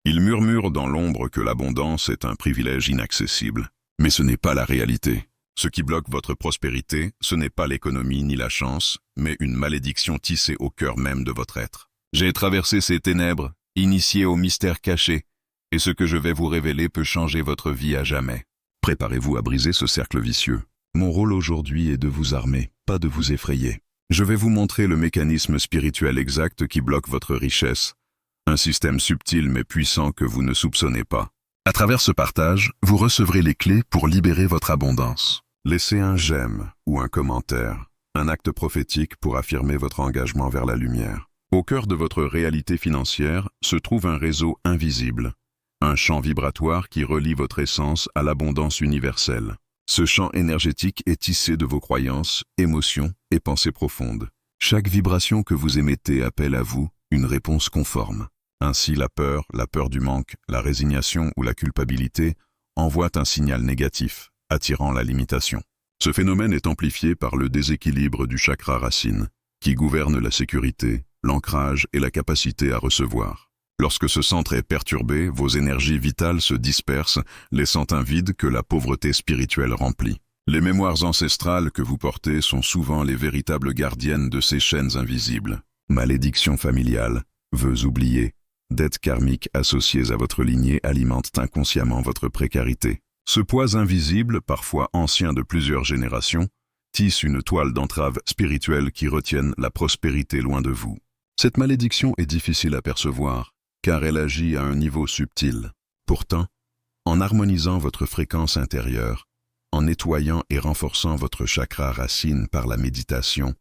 Ils murmurent dans l'ombre que l'abondance est un privilège inaccessible. Mais ce n'est pas la réalité. Ce qui bloque votre prospérité, ce n'est pas l'économie ni la chance, mais une malédiction tissée au cœur même de votre être. J'ai traversé ces ténèbres, initié au mystère caché, et ce que je vais vous révéler peut changer votre vie à jamais. Préparez-vous à briser ce cercle vicieux. Mon rôle aujourd'hui est de vous armer, pas de vous effrayer. Je vais vous montrer le mécanisme spirituel exact qui bloque votre richesse, un système subtil mais puissant que vous ne soupçonnez pas. À travers ce partage, vous recevrez les clés pour libérer votre abondance. Laissez un j'aime ou un commentaire, un acte prophétique pour affirmer votre engagement vers la lumière. Au cœur de votre réalité financière se trouve un réseau invisible, un champ vibratoire qui relie votre essence à l'abondance universelle. Ce champ énergétique est tissé de vos croyances, émotions et pensées profondes. Chaque vibration que vous émettez appelle à vous une réponse conforme. Ainsi la peur du manque, la résignation ou la culpabilité envoient un signal négatif, attirant la limitation. Ce phénomène est amplifié par le déséquilibre du chakra racine, qui gouverne la sécurité, l'ancrage et la capacité à recevoir. Lorsque ce centre est perturbé, vos énergies vitales se dispersent, laissant un vide que la pauvreté spirituelle remplit. Les mémoires ancestrales que vous portez sont souvent les véritables gardiennes de ces chaînes invisibles. Malédictions familiales, vœux oubliés, dettes karmiques associées à votre lignée alimentent inconsciemment votre précarité. Ce poids invisible, parfois ancien de plusieurs générations, tisse une toile d'entrave spirituelle qui retienne la prospérité loin de vous. Cette malédiction est difficile à percevoir, car elle agit à un niveau subtil. Pourtant, en harmonisant votre fréquence intérieure, en nettoyant et renforçant votre chakra racine par la méditation,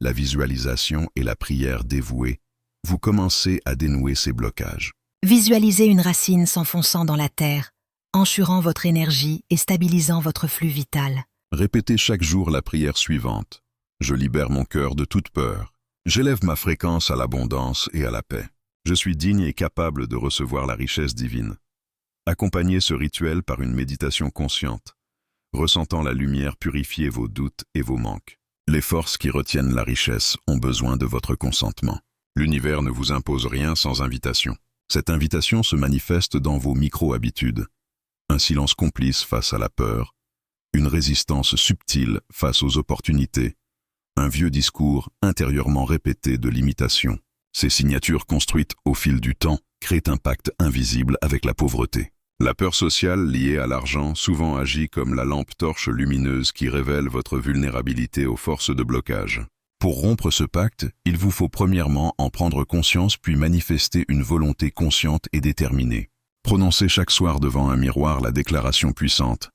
la visualisation et la prière dévouée, vous commencez à dénouer ces blocages. Visualisez une racine s'enfonçant dans la terre, enchurant votre énergie et stabilisant votre flux vital. Répétez chaque jour la prière suivante. Je libère mon cœur de toute peur. J'élève ma fréquence à l'abondance et à la paix. Je suis digne et capable de recevoir la richesse divine. Accompagnez ce rituel par une méditation consciente, ressentant la lumière purifier vos doutes et vos manques. Les forces qui retiennent la richesse ont besoin de votre consentement. L'univers ne vous impose rien sans invitation. Cette invitation se manifeste dans vos micro-habitudes. Un silence complice face à la peur, une résistance subtile face aux opportunités, un vieux discours intérieurement répété de limitation. Ces signatures construites au fil du temps créent un pacte invisible avec la pauvreté. La peur sociale liée à l'argent souvent agit comme la lampe torche lumineuse qui révèle votre vulnérabilité aux forces de blocage. Pour rompre ce pacte, il vous faut premièrement en prendre conscience puis manifester une volonté consciente et déterminée. Prononcez chaque soir devant un miroir la déclaration puissante.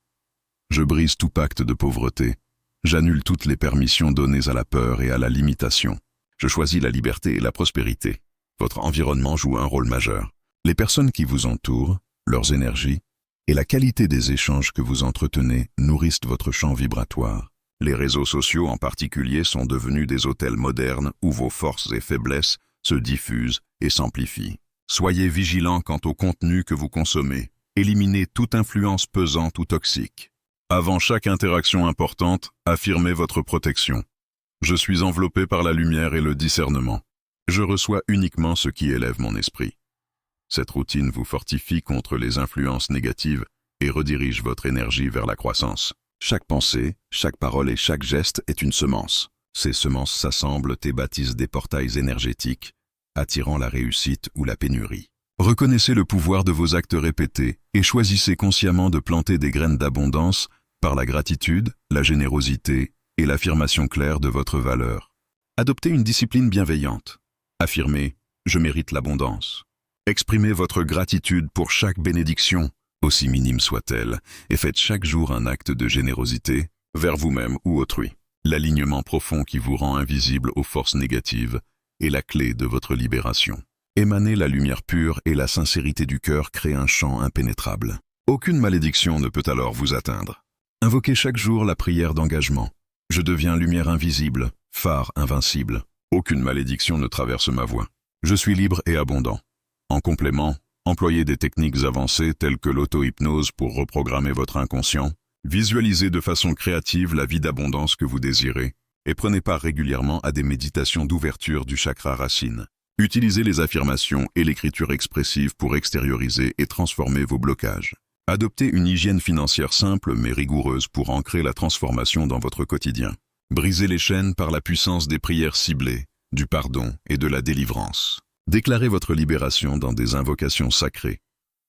Je brise tout pacte de pauvreté. J'annule toutes les permissions données à la peur et à la limitation. Je choisis la liberté et la prospérité. Votre environnement joue un rôle majeur. Les personnes qui vous entourent, leurs énergies et la qualité des échanges que vous entretenez nourrissent votre champ vibratoire. Les réseaux sociaux en particulier sont devenus des hôtels modernes où vos forces et faiblesses se diffusent et s'amplifient. Soyez vigilants quant au contenu que vous consommez. Éliminez toute influence pesante ou toxique. Avant chaque interaction importante, affirmez votre protection. Je suis enveloppé par la lumière et le discernement. Je reçois uniquement ce qui élève mon esprit. Cette routine vous fortifie contre les influences négatives et redirige votre énergie vers la croissance. Chaque pensée, chaque parole et chaque geste est une semence. Ces semences s'assemblent et bâtissent des portails énergétiques, attirant la réussite ou la pénurie. Reconnaissez le pouvoir de vos actes répétés et choisissez consciemment de planter des graines d'abondance par la gratitude, la générosité et l'affirmation claire de votre valeur. Adoptez une discipline bienveillante. Affirmez « Je mérite l'abondance ». Exprimez votre gratitude pour chaque bénédiction, aussi minime soit-elle, et faites chaque jour un acte de générosité vers vous-même ou autrui. L'alignement profond qui vous rend invisible aux forces négatives est la clé de votre libération. Émaner la lumière pure et la sincérité du cœur créent un champ impénétrable. Aucune malédiction ne peut alors vous atteindre. Invoquez chaque jour la prière d'engagement. Je deviens lumière invisible, phare invincible. Aucune malédiction ne traverse ma voie. Je suis libre et abondant. En complément, employez des techniques avancées telles que l'auto-hypnose pour reprogrammer votre inconscient. Visualisez de façon créative la vie d'abondance que vous désirez et prenez part régulièrement à des méditations d'ouverture du chakra racine. Utilisez les affirmations et l'écriture expressive pour extérioriser et transformer vos blocages. Adoptez une hygiène financière simple mais rigoureuse pour ancrer la transformation dans votre quotidien. Brisez les chaînes par la puissance des prières ciblées, du pardon et de la délivrance. Déclarez votre libération dans des invocations sacrées,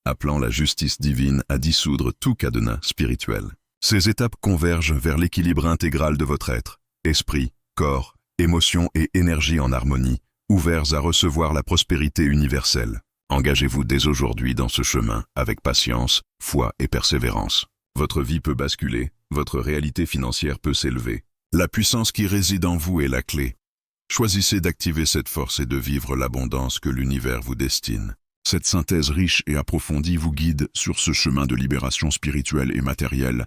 appelant la justice divine à dissoudre tout cadenas spirituel. Ces étapes convergent vers l'équilibre intégral de votre être, esprit, corps, émotions et énergie en harmonie, ouverts à recevoir la prospérité universelle. Engagez-vous dès aujourd'hui dans ce chemin avec patience, foi et persévérance. Votre vie peut basculer, votre réalité financière peut s'élever. La puissance qui réside en vous est la clé. Choisissez d'activer cette force et de vivre l'abondance que l'univers vous destine. Cette synthèse riche et approfondie vous guide sur ce chemin de libération spirituelle et matérielle,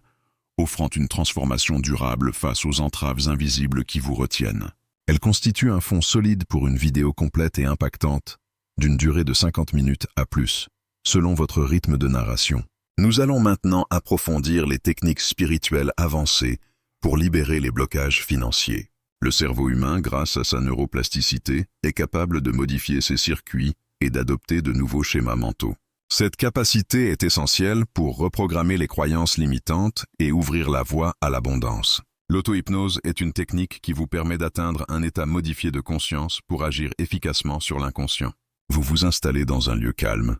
offrant une transformation durable face aux entraves invisibles qui vous retiennent. Elle constitue un fond solide pour une vidéo complète et impactante, d'une durée de 50 minutes à plus, selon votre rythme de narration. Nous allons maintenant approfondir les techniques spirituelles avancées pour libérer les blocages financiers. Le cerveau humain, grâce à sa neuroplasticité, est capable de modifier ses circuits et d'adopter de nouveaux schémas mentaux. Cette capacité est essentielle pour reprogrammer les croyances limitantes et ouvrir la voie à l'abondance. L'auto-hypnose est une technique qui vous permet d'atteindre un état modifié de conscience pour agir efficacement sur l'inconscient. Vous vous installez dans un lieu calme,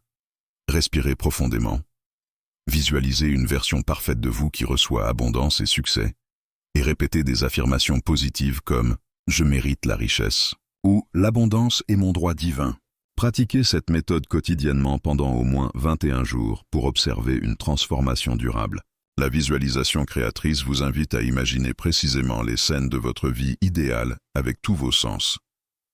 respirez profondément, visualisez une version parfaite de vous qui reçoit abondance et succès, et répétez des affirmations positives comme « Je mérite la richesse » ou « L'abondance est mon droit divin ». Pratiquez cette méthode quotidiennement pendant au moins 21 jours pour observer une transformation durable. La visualisation créatrice vous invite à imaginer précisément les scènes de votre vie idéale avec tous vos sens,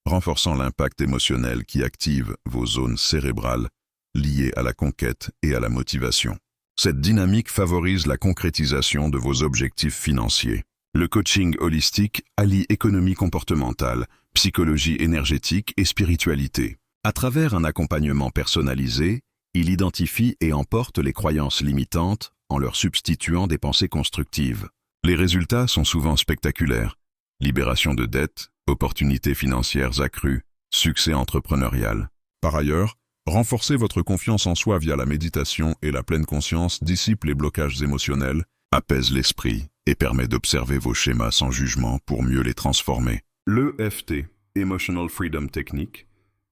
renforçant l'impact émotionnel qui active vos zones cérébrales liées à la conquête et à la motivation. Cette dynamique favorise la concrétisation de vos objectifs financiers. Le coaching holistique allie économie comportementale, psychologie énergétique et spiritualité. À travers un accompagnement personnalisé, il identifie et emporte les croyances limitantes en leur substituant des pensées constructives. Les résultats sont souvent spectaculaires. Libération de dettes, opportunités financières accrues, succès entrepreneurial. Par ailleurs, renforcez votre confiance en soi via la méditation et la pleine conscience dissipe les blocages émotionnels, apaise l'esprit et permet d'observer vos schémas sans jugement pour mieux les transformer. L'EFT, Emotional Freedom Technique,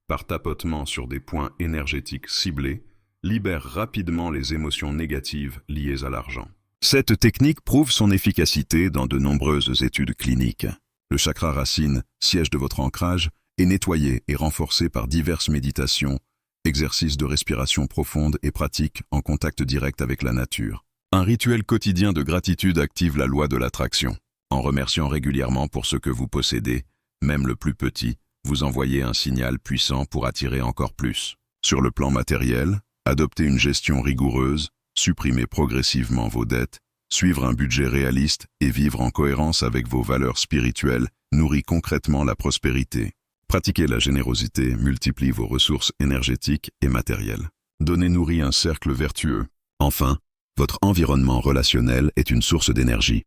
par tapotement sur des points énergétiques ciblés, libère rapidement les émotions négatives liées à l'argent. Cette technique prouve son efficacité dans de nombreuses études cliniques. Le chakra racine, siège de votre ancrage, est nettoyé et renforcé par diverses méditations, exercices de respiration profonde et pratiques en contact direct avec la nature. Un rituel quotidien de gratitude active la loi de l'attraction. En remerciant régulièrement pour ce que vous possédez, même le plus petit, vous envoyez un signal puissant pour attirer encore plus. Sur le plan matériel, adoptez une gestion rigoureuse, supprimez progressivement vos dettes, suivre un budget réaliste et vivre en cohérence avec vos valeurs spirituelles nourrit concrètement la prospérité. Pratiquer la générosité multiplie vos ressources énergétiques et matérielles. Donnez nourrit un cercle vertueux. Enfin, votre environnement relationnel est une source d'énergie.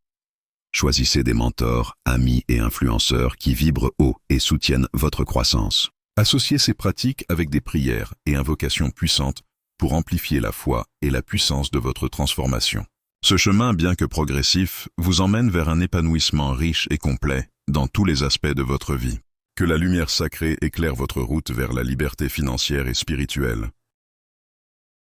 Choisissez des mentors, amis et influenceurs qui vibrent haut et soutiennent votre croissance. Associez ces pratiques avec des prières et invocations puissantes pour amplifier la foi et la puissance de votre transformation. Ce chemin, bien que progressif, vous emmène vers un épanouissement riche et complet dans tous les aspects de votre vie. Que la lumière sacrée éclaire votre route vers la liberté financière et spirituelle.